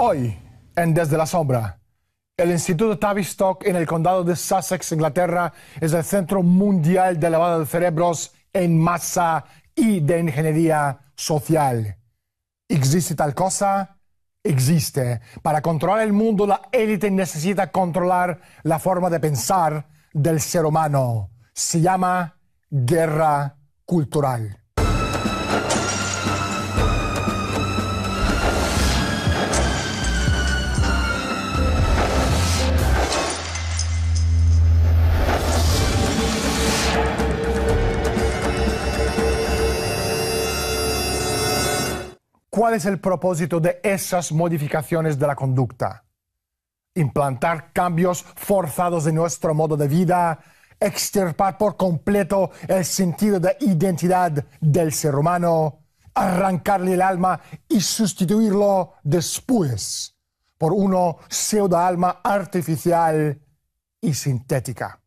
Hoy, en Desde la Sombra, el Instituto Tavistock en el condado de Sussex, Inglaterra, es el centro mundial de lavado de cerebros en masa y de ingeniería social. ¿Existe tal cosa? Existe. Para controlar el mundo, la élite necesita controlar la forma de pensar del ser humano. Se llama guerra cultural. ¿Cuál es el propósito de esas modificaciones de la conducta? Implantar cambios forzados en nuestro modo de vida, extirpar por completo el sentido de identidad del ser humano, arrancarle el alma y sustituirlo después por uno pseudo-alma artificial y sintética.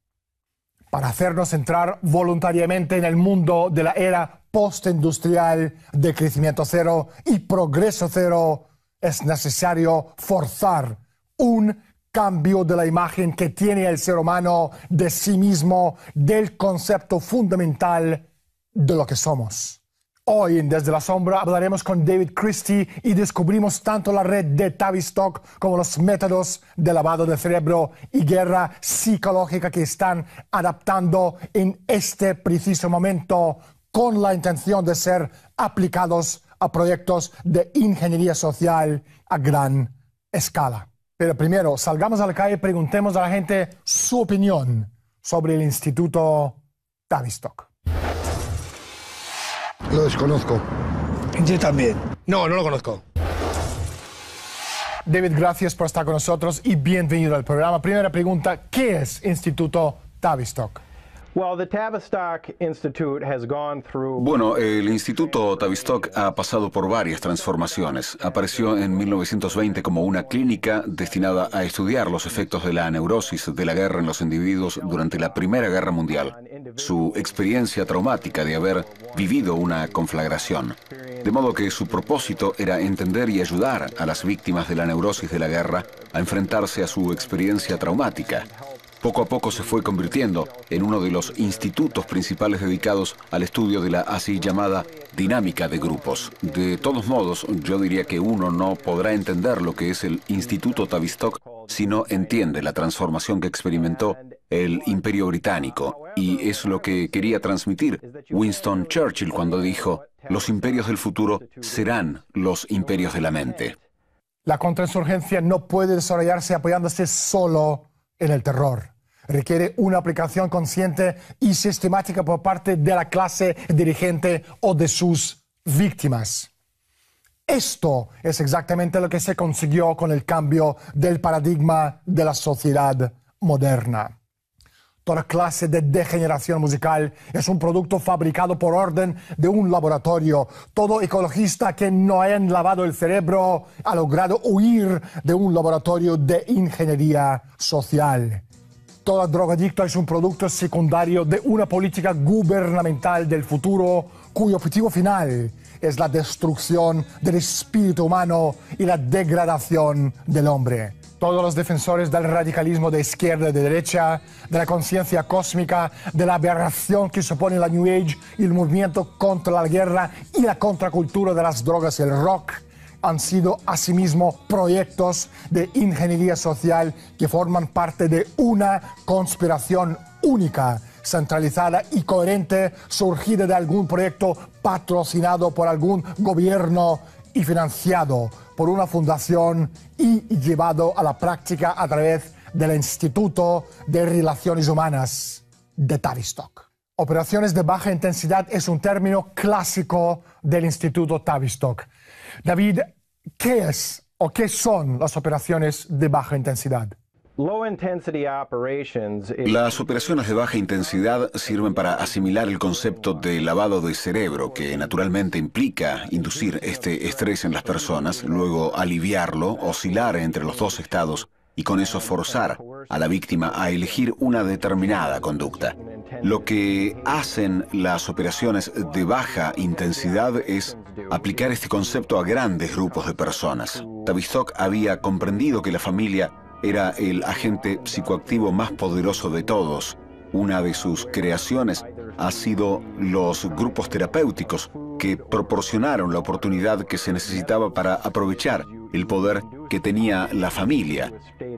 Para hacernos entrar voluntariamente en el mundo de la era postindustrial de crecimiento cero y progreso cero, es necesario forzar un cambio de la imagen que tiene el ser humano de sí mismo, del concepto fundamental de lo que somos. Hoy en Desde la Sombra hablaremos con David Christie y descubrimos tanto la red de Tavistock como los métodos de lavado de cerebro y guerra psicológica que están adaptando en este preciso momento con la intención de ser aplicados a proyectos de ingeniería social a gran escala. Pero primero, salgamos a la calle y preguntemos a la gente su opinión sobre el Instituto Tavistock. Lo desconozco. Yo también. No, no lo conozco. David, gracias por estar con nosotros y bienvenido al programa. Primera pregunta, ¿qué es Instituto Tavistock? Bueno, el Instituto Tavistock ha pasado por varias transformaciones. Apareció en 1920 como una clínica destinada a estudiar los efectos de la neurosis de la guerra en los individuos durante la Primera Guerra Mundial, su experiencia traumática de haber vivido una conflagración. De modo que su propósito era entender y ayudar a las víctimas de la neurosis de la guerra a enfrentarse a su experiencia traumática. Poco a poco se fue convirtiendo en uno de los institutos principales dedicados al estudio de la así llamada dinámica de grupos. De todos modos, yo diría que uno no podrá entender lo que es el Instituto Tavistock si no entiende la transformación que experimentó el Imperio Británico. Y es lo que quería transmitir Winston Churchill cuando dijo: los imperios del futuro serán los imperios de la mente. La contrainsurgencia no puede desarrollarse apoyándose solo en el terror. Requiere una aplicación consciente y sistemática por parte de la clase dirigente o de sus víctimas. Esto es exactamente lo que se consiguió con el cambio del paradigma de la sociedad moderna. Toda clase de degeneración musical es un producto fabricado por orden de un laboratorio. Todo ecologista que no haya lavado el cerebro ha logrado huir de un laboratorio de ingeniería social. Todo drogadicto es un producto secundario de una política gubernamental del futuro cuyo objetivo final es la destrucción del espíritu humano y la degradación del hombre. Todos los defensores del radicalismo de izquierda y de derecha, de la conciencia cósmica, de la aberración que supone la New Age y el movimiento contra la guerra y la contracultura de las drogas y el rock, han sido asimismo proyectos de ingeniería social que forman parte de una conspiración única, centralizada y coherente, surgida de algún proyecto patrocinado por algún gobierno y financiado por una fundación y llevado a la práctica a través del Instituto de Relaciones Humanas de Tavistock. Operaciones de baja intensidad es un término clásico del Instituto Tavistock. David, ¿qué es o qué son las operaciones de baja intensidad? Las operaciones de baja intensidad sirven para asimilar el concepto de lavado de cerebro, que naturalmente implica inducir este estrés en las personas, luego aliviarlo, oscilar entre los dos estados y con eso forzar a la víctima a elegir una determinada conducta. Lo que hacen las operaciones de baja intensidad es aplicar este concepto a grandes grupos de personas. Tavistock había comprendido que la familia era el agente psicoactivo más poderoso de todos. Una de sus creaciones ha sido los grupos terapéuticos que proporcionaron la oportunidad que se necesitaba para aprovechar el poder que tenía la familia.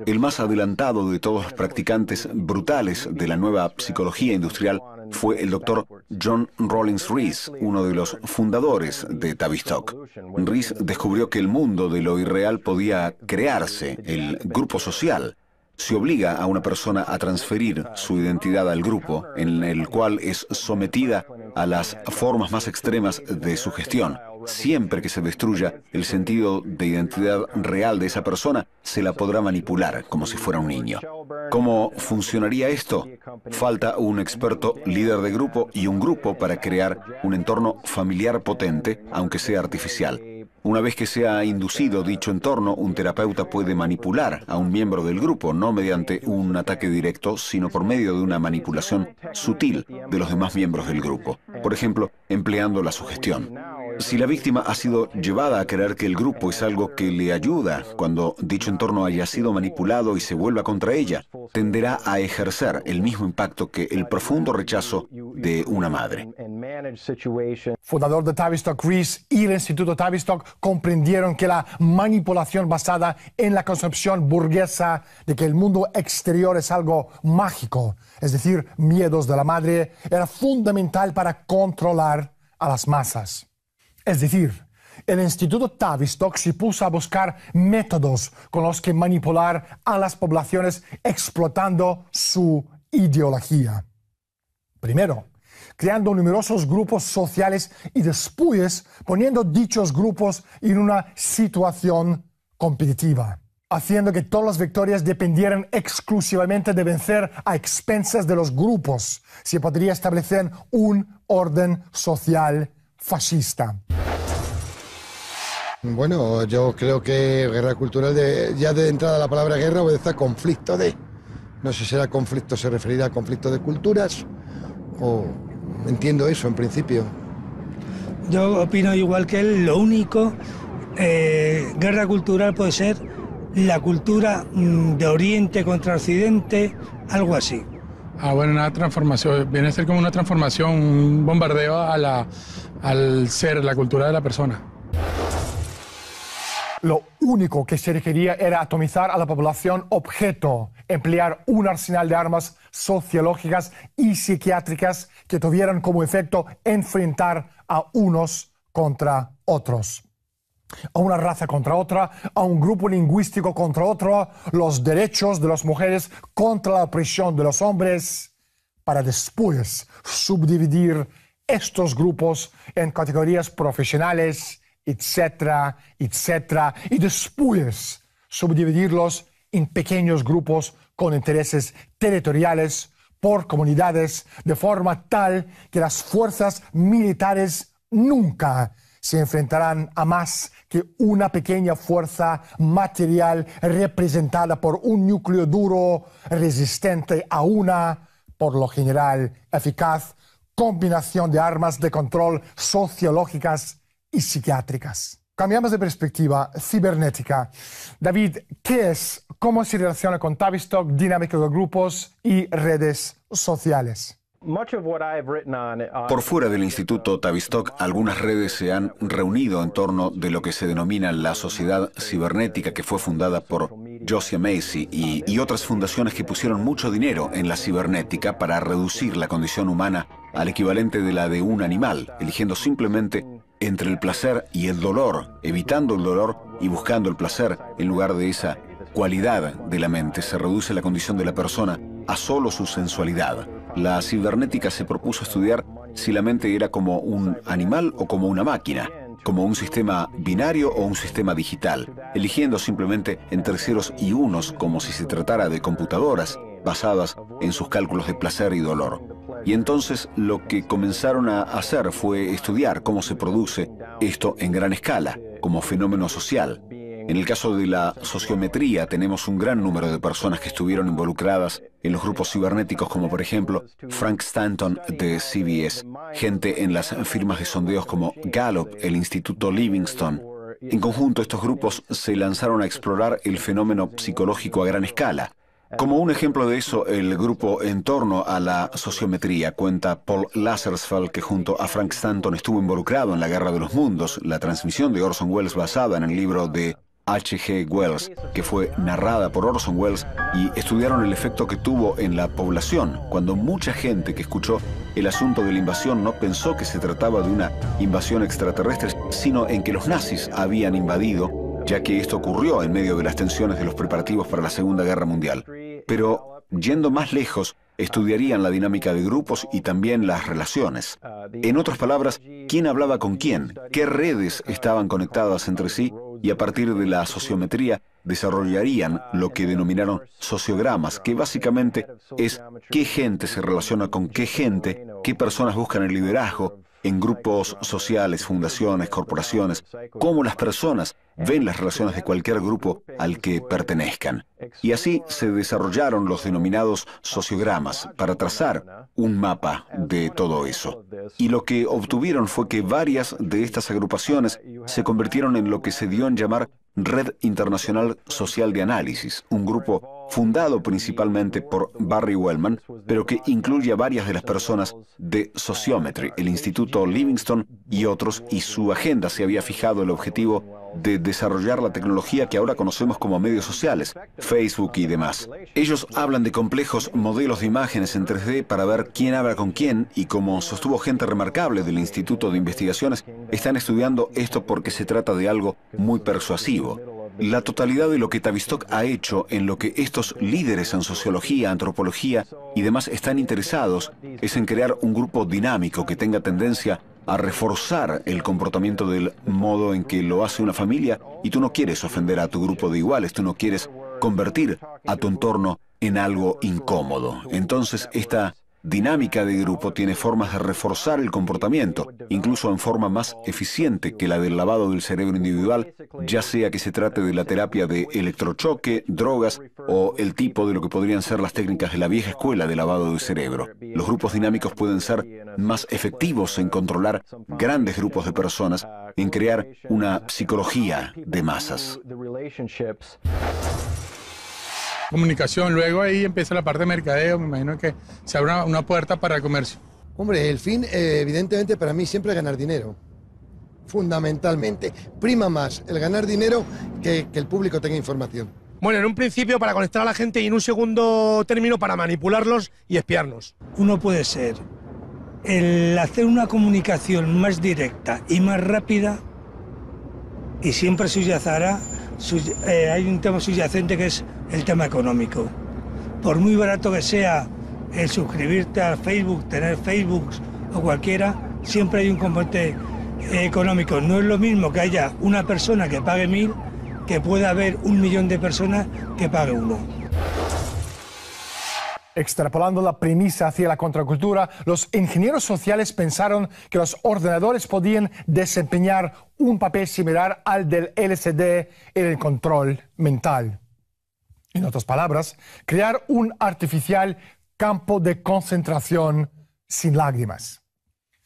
El más adelantado de todos los practicantes brutales de la nueva psicología industrial fue el doctor John Rollins Rees, uno de los fundadores de Tavistock. Rees descubrió que el mundo de lo irreal podía crearse, el grupo social. Se obliga a una persona a transferir su identidad al grupo, en el cual es sometida a las formas más extremas de sugestión. Siempre que se destruya el sentido de identidad real de esa persona, se la podrá manipular como si fuera un niño. ¿Cómo funcionaría esto? Falta un experto líder de grupo y un grupo para crear un entorno familiar potente, aunque sea artificial. Una vez que se ha inducido dicho entorno, un terapeuta puede manipular a un miembro del grupo, no mediante un ataque directo, sino por medio de una manipulación sutil de los demás miembros del grupo. Por ejemplo, empleando la sugestión. Si la víctima ha sido llevada a creer que el grupo es algo que le ayuda, cuando dicho entorno haya sido manipulado y se vuelva contra ella, tenderá a ejercer el mismo impacto que el profundo rechazo de una madre. Fundador de Tavistock, Rees y el Instituto Tavistock comprendieron que la manipulación basada en la concepción burguesa de que el mundo exterior es algo mágico, es decir, miedos de la madre, era fundamental para controlar a las masas. Es decir, el Instituto Tavistock se puso a buscar métodos con los que manipular a las poblaciones explotando su ideología. Primero, creando numerosos grupos sociales y después poniendo dichos grupos en una situación competitiva, haciendo que todas las victorias dependieran exclusivamente de vencer a expensas de los grupos. Se podría establecer un orden social fascista. Bueno, yo creo que guerra cultural, ya de entrada la palabra guerra obedece a conflicto de... No sé si será conflicto, se referirá a conflicto de culturas, o entiendo eso en principio. Yo opino igual que él, lo único, guerra cultural puede ser la cultura de Oriente contra Occidente, algo así. Bueno, una transformación, viene a ser como una transformación, un bombardeo al ser, la cultura de la persona. Lo único que se requería era atomizar a la población objeto, emplear un arsenal de armas sociológicas y psiquiátricas que tuvieran como efecto enfrentar a unos contra otros. A una raza contra otra, a un grupo lingüístico contra otro, los derechos de las mujeres contra la opresión de los hombres, para después subdividir estos grupos en categorías profesionales, etcétera, etcétera, y después subdividirlos en pequeños grupos con intereses territoriales por comunidades, de forma tal que las fuerzas militares nunca se enfrentarán a más que una pequeña fuerza material representada por un núcleo duro resistente a una, por lo general, eficaz combinación de armas de control sociológicas y psiquiátricas. Cambiamos de perspectiva, cibernética. David, ¿qué es? ¿Cómo se relaciona con Tavistock, dinámica de grupos y redes sociales? Por fuera del Instituto Tavistock, algunas redes se han reunido en torno de lo que se denomina la Sociedad Cibernética, que fue fundada por Josiah Macy y otras fundaciones que pusieron mucho dinero en la cibernética para reducir la condición humana al equivalente de la de un animal, eligiendo simplemente entre el placer y el dolor, evitando el dolor y buscando el placer en lugar de esa cualidad de la mente. Se reduce la condición de la persona a solo su sensualidad. La cibernética se propuso estudiar si la mente era como un animal o como una máquina, como un sistema binario o un sistema digital, eligiendo simplemente entre ceros y unos como si se tratara de computadoras basadas en sus cálculos de placer y dolor. Y entonces lo que comenzaron a hacer fue estudiar cómo se produce esto en gran escala, como fenómeno social. En el caso de la sociometría, tenemos un gran número de personas que estuvieron involucradas en los grupos cibernéticos, como por ejemplo Frank Stanton de CBS, gente en las firmas de sondeos como Gallup, el Instituto Livingston. En conjunto, estos grupos se lanzaron a explorar el fenómeno psicológico a gran escala. Como un ejemplo de eso, el grupo en torno a la sociometría cuenta Paul Lazarsfeld, que junto a Frank Stanton estuvo involucrado en la Guerra de los Mundos, la transmisión de Orson Welles basada en el libro de H.G. Wells, que fue narrada por Orson Welles, y estudiaron el efecto que tuvo en la población, cuando mucha gente que escuchó el asunto de la invasión no pensó que se trataba de una invasión extraterrestre, sino en que los nazis habían invadido, ya que esto ocurrió en medio de las tensiones de los preparativos para la Segunda Guerra Mundial. Pero, yendo más lejos, estudiarían la dinámica de grupos y también las relaciones. En otras palabras, quién hablaba con quién, qué redes estaban conectadas entre sí, y a partir de la sociometría desarrollarían lo que denominaron sociogramas, que básicamente es qué gente se relaciona con qué gente, qué personas buscan el liderazgo en grupos sociales, fundaciones, corporaciones, cómo las personas ven las relaciones de cualquier grupo al que pertenezcan. Y así se desarrollaron los denominados sociogramas para trazar un mapa de todo eso. Y lo que obtuvieron fue que varias de estas agrupaciones se convirtieron en lo que se dio en llamar Red Internacional Social de Análisis, un grupo fundado principalmente por Barry Wellman, pero que incluye a varias de las personas de Sociometry, el Instituto Livingston y otros, y su agenda se había fijado el objetivo de desarrollar la tecnología que ahora conocemos como medios sociales, Facebook y demás. Ellos hablan de complejos modelos de imágenes en 3D para ver quién habla con quién, y como sostuvo gente remarcable del Instituto de Investigaciones, están estudiando esto porque se trata de algo muy persuasivo. La totalidad de lo que Tavistock ha hecho, en lo que estos líderes en sociología, antropología y demás están interesados, es en crear un grupo dinámico que tenga tendencia a reforzar el comportamiento del modo en que lo hace una familia, y tú no quieres ofender a tu grupo de iguales, tú no quieres convertir a tu entorno en algo incómodo. Entonces, esta dinámica de grupo tiene formas de reforzar el comportamiento, incluso en forma más eficiente que la del lavado del cerebro individual, ya sea que se trate de la terapia de electrochoque, drogas o el tipo de lo que podrían ser las técnicas de la vieja escuela de lavado del cerebro. Los grupos dinámicos pueden ser más efectivos en controlar grandes grupos de personas, en crear una psicología de masas. Comunicación, luego ahí empieza la parte de mercadeo, me imagino que se abre una puerta para el comercio. Hombre, el fin, evidentemente, para mí siempre es ganar dinero. Fundamentalmente. Prima más el ganar dinero que el público tenga información. Bueno, en un principio para conectar a la gente y en un segundo término para manipularlos y espiarnos. Uno puede ser el hacer una comunicación más directa y más rápida, y siempre subyacirá, hay un tema subyacente que es el tema económico. Por muy barato que sea el suscribirte a Facebook, tener Facebook o cualquiera, siempre hay un componente económico. No es lo mismo que haya una persona que pague 1000 que pueda haber 1 millón de personas que pague 1. Extrapolando la premisa hacia la contracultura, los ingenieros sociales pensaron que los ordenadores podían desempeñar un papel similar al del LSD en el control mental. En otras palabras, crear un artificial campo de concentración sin lágrimas.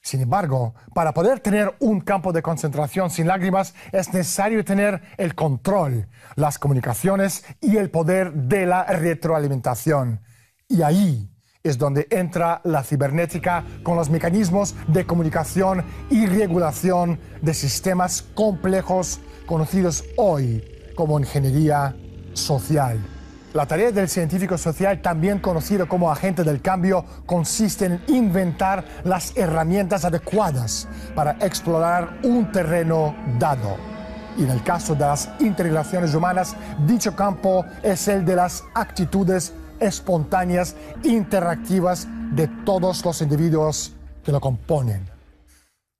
Sin embargo, para poder tener un campo de concentración sin lágrimas es necesario tener el control, las comunicaciones y el poder de la retroalimentación. Y ahí es donde entra la cibernética con los mecanismos de comunicación y regulación de sistemas complejos conocidos hoy como ingeniería social. La tarea del científico social, también conocido como agente del cambio, consiste en inventar las herramientas adecuadas para explorar un terreno dado. Y en el caso de las interrelaciones humanas, dicho campo es el de las actitudes espontáneas, interactivas de todos los individuos que lo componen.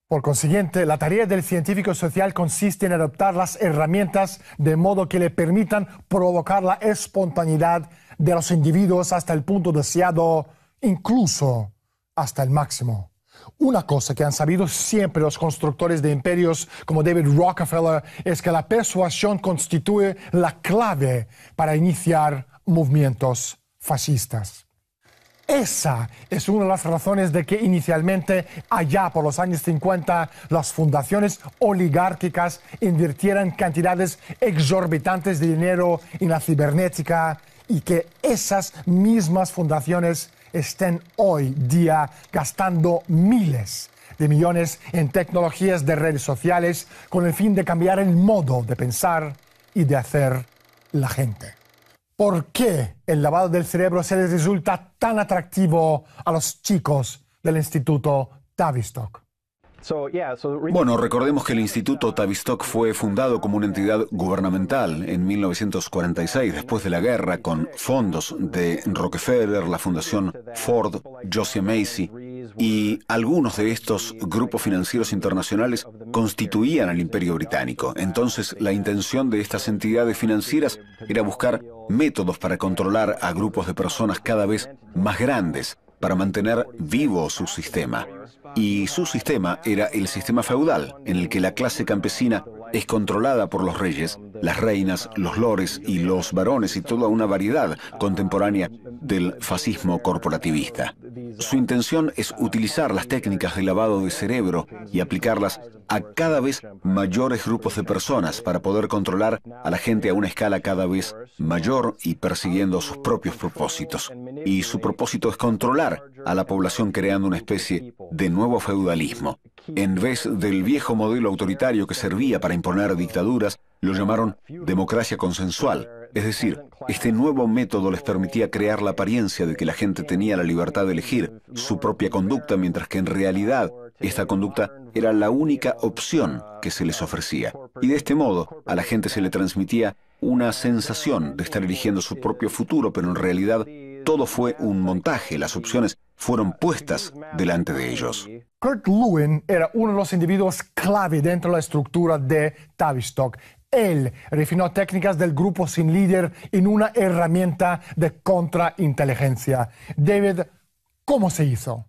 Por consiguiente, la tarea del científico social consiste en adoptar las herramientas de modo que le permitan provocar la espontaneidad de los individuos hasta el punto deseado, incluso hasta el máximo. Una cosa que han sabido siempre los constructores de imperios como David Rockefeller es que la persuasión constituye la clave para iniciar movimientos fascistas. Esa es una de las razones de que inicialmente, allá por los años 50, las fundaciones oligárquicas invirtieran cantidades exorbitantes de dinero en la cibernética y que esas mismas fundaciones estén hoy día gastando miles de millones en tecnologías de redes sociales con el fin de cambiar el modo de pensar y de hacer la gente. ¿Por qué el lavado del cerebro se les resulta tan atractivo a los chicos del Instituto Tavistock? Bueno, recordemos que el Instituto Tavistock fue fundado como una entidad gubernamental en 1946, después de la guerra, con fondos de Rockefeller, la Fundación Ford, Josiah Macy, y algunos de estos grupos financieros internacionales constituían el Imperio Británico. Entonces, la intención de estas entidades financieras era buscar métodos para controlar a grupos de personas cada vez más grandes, para mantener vivo su sistema. Y su sistema era el sistema feudal, en el que la clase campesina es controlada por los reyes, las reinas, los lores y los varones y toda una variedad contemporánea del fascismo corporativista. Su intención es utilizar las técnicas de lavado de cerebro y aplicarlas a cada vez mayores grupos de personas para poder controlar a la gente a una escala cada vez mayor y persiguiendo sus propios propósitos. Y su propósito es controlar a la población creando una especie de nuevo feudalismo. En vez del viejo modelo autoritario que servía para imponer dictaduras, lo llamaron democracia consensual. Es decir, este nuevo método les permitía crear la apariencia de que la gente tenía la libertad de elegir su propia conducta, mientras que en realidad esta conducta era la única opción que se les ofrecía. Y de este modo, a la gente se le transmitía una sensación de estar eligiendo su propio futuro, pero en realidad todo fue un montaje. Las opciones fueron puestas delante de ellos. Kurt Lewin era uno de los individuos clave dentro de la estructura de Tavistock. Él refinó técnicas del grupo sin líder en una herramienta de contrainteligencia. David, ¿cómo se hizo?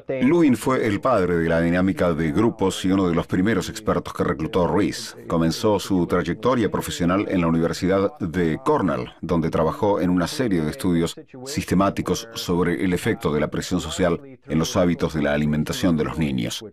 Lewin fue el padre de la dinámica de grupos y uno de los primeros expertos que reclutó Rees. Comenzó su trayectoria profesional en la Universidad de Cornell, donde trabajó en una serie de estudios sistemáticos sobre el efecto de la presión social en los hábitos de la alimentación de los niños.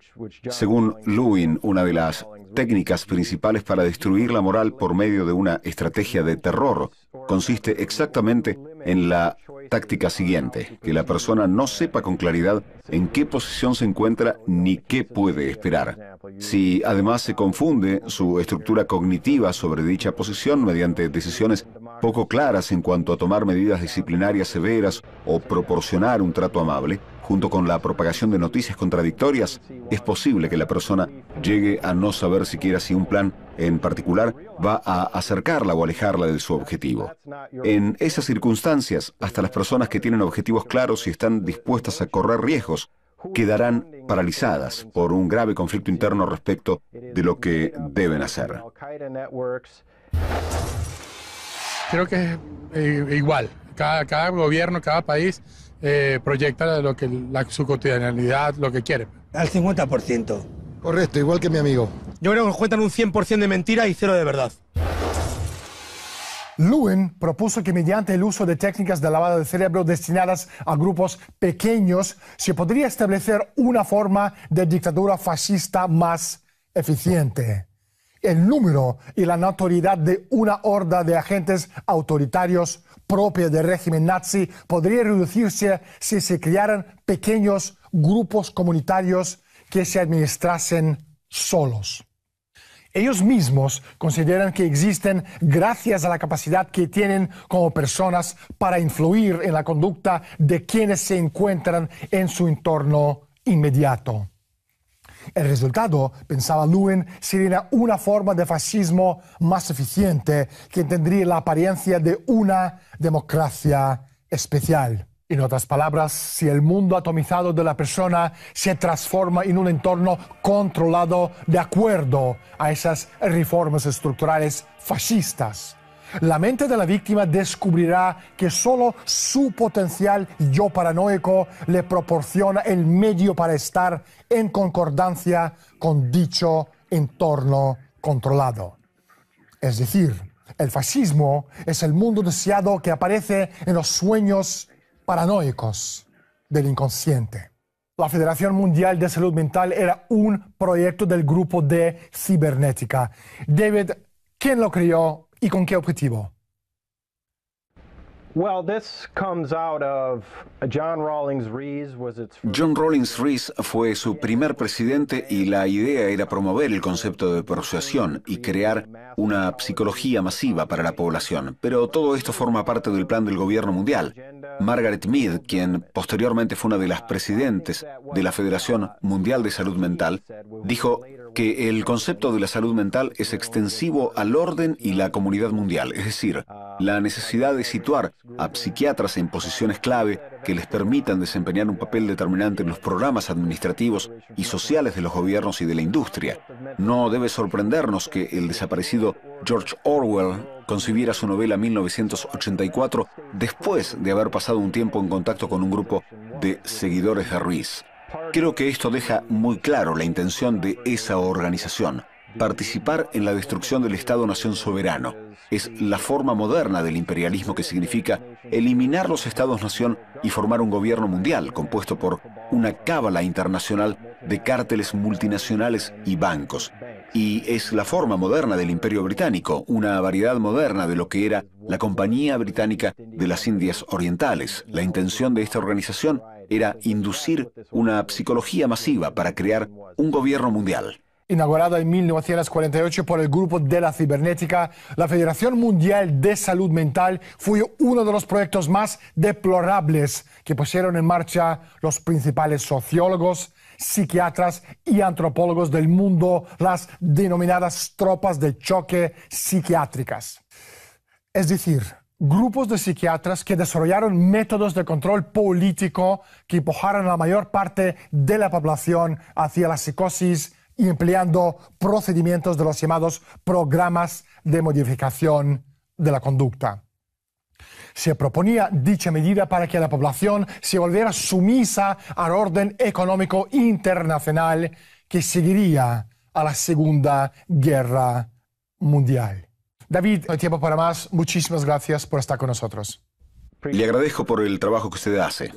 Según Lewin, una de las técnicas principales para destruir la moral por medio de una estrategia de terror consiste exactamente en la táctica siguiente: que la persona no sepa con claridad en qué posición se encuentra ni qué puede esperar. Si además se confunde su estructura cognitiva sobre dicha posición mediante decisiones poco claras en cuanto a tomar medidas disciplinarias severas o proporcionar un trato amable, junto con la propagación de noticias contradictorias, es posible que la persona llegue a no saber siquiera si un plan en particular va a acercarla o alejarla de su objetivo. En esas circunstancias, hasta las personas que tienen objetivos claros y están dispuestas a correr riesgos, quedarán paralizadas por un grave conflicto interno respecto de lo que deben hacer. Creo que es igual. Cada gobierno, cada país proyecta su cotidianidad, lo que quiere. Al 50%. Correcto, igual que mi amigo. Yo creo que nos cuentan un 100% de mentira y 0 de verdad. Lewin propuso que mediante el uso de técnicas de lavado de cerebro destinadas a grupos pequeños se podría establecer una forma de dictadura fascista más eficiente. El número y la notoriedad de una horda de agentes autoritarios propia del régimen nazi podría reducirse si se crearan pequeños grupos comunitarios que se administrasen solos. Ellos mismos consideran que existen gracias a la capacidad que tienen como personas para influir en la conducta de quienes se encuentran en su entorno inmediato. El resultado, pensaba Lewin, sería una forma de fascismo más eficiente que tendría la apariencia de una democracia especial. En otras palabras, si el mundo atomizado de la persona se transforma en un entorno controlado de acuerdo a esas reformas estructurales fascistas, La mente de la víctima descubrirá que solo su potencial yo paranoico le proporciona el medio para estar en concordancia con dicho entorno controlado. Es decir, el fascismo es el mundo deseado que aparece en los sueños paranoicos del inconsciente. La Federación Mundial de Salud Mental era un proyecto del grupo de cibernética. David, ¿quién lo creó y con qué objetivo? John Rawlings Rees fue su primer presidente y la idea era promover el concepto de persuasión y crear una psicología masiva para la población. Pero todo esto forma parte del plan del gobierno mundial. Margaret Mead, quien posteriormente fue una de las presidentes de la Federación Mundial de Salud Mental, dijo que el concepto de la salud mental es extensivo al orden y la comunidad mundial, es decir, la necesidad de situar a psiquiatras en posiciones clave que les permitan desempeñar un papel determinante en los programas administrativos y sociales de los gobiernos y de la industria. No debe sorprendernos que el desaparecido George Orwell concibiera su novela 1984 después de haber pasado un tiempo en contacto con un grupo de seguidores de Rees. Creo que esto deja muy claro la intención de esa organización: participar en la destrucción del Estado-nación soberano. Es la forma moderna del imperialismo, que significa eliminar los Estados-nación y formar un gobierno mundial compuesto por una cábala internacional de cárteles multinacionales y bancos. Y es la forma moderna del Imperio Británico, una variedad moderna de lo que era la Compañía Británica de las Indias Orientales. La intención de esta organización era inducir una psicología masiva para crear un gobierno mundial. Inaugurada en 1948 por el Grupo de la Cibernética, la Federación Mundial de Salud Mental fue uno de los proyectos más deplorables que pusieron en marcha los principales sociólogos, psiquiatras y antropólogos del mundo, las denominadas tropas de choque psiquiátricas. Es decir, grupos de psiquiatras que desarrollaron métodos de control político que empujaron a la mayor parte de la población hacia la psicosis y empleando procedimientos de los llamados programas de modificación de la conducta. Se proponía dicha medida para que la población se volviera sumisa al orden económico internacional que seguiría a la Segunda Guerra Mundial. David, no hay tiempo para más. Muchísimas gracias por estar con nosotros. Le agradezco por el trabajo que usted hace.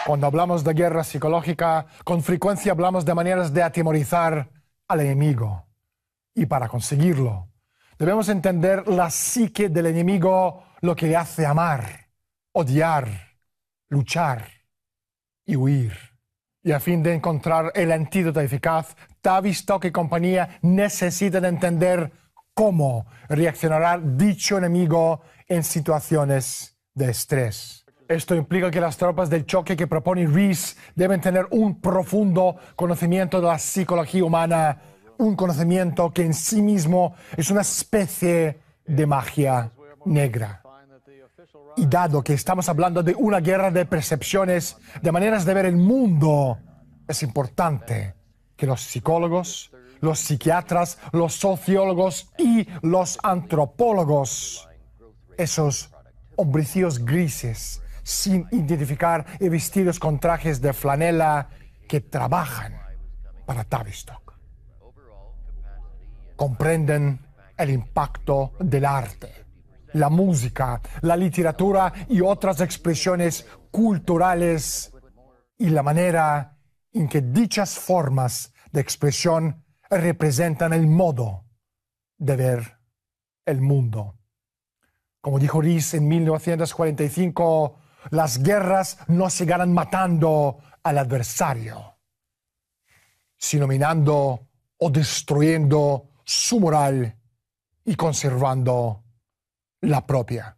Cuando hablamos de guerra psicológica, con frecuencia hablamos de maneras de atemorizar al enemigo. Y para conseguirlo, debemos entender la psique del enemigo, lo que le hace amar, odiar, luchar y huir. Y a fin de encontrar el antídoto eficaz, Tavistock y compañía necesitan entender cómo reaccionará dicho enemigo en situaciones de estrés. Esto implica que las tropas del choque que propone Rees deben tener un profundo conocimiento de la psicología humana, un conocimiento que en sí mismo es una especie de magia negra. Y dado que estamos hablando de una guerra de percepciones, de maneras de ver el mundo, es importante que los psicólogos, los psiquiatras, los sociólogos y los antropólogos, esos hombrecillos grises, sin identificar y vestidos con trajes de flanela que trabajan para Tavistock, comprenden el impacto del arte, la música, la literatura y otras expresiones culturales y la manera en que dichas formas de expresión representan el modo de ver el mundo. Como dijo Rees en 1945, las guerras no se ganan matando al adversario, sino minando o destruyendo su moral y conservando la propia.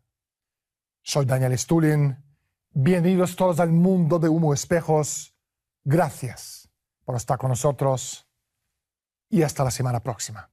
Soy Daniel Stulin. Bienvenidos todos al mundo de Humo Espejos. Gracias por estar con nosotros y hasta la semana próxima.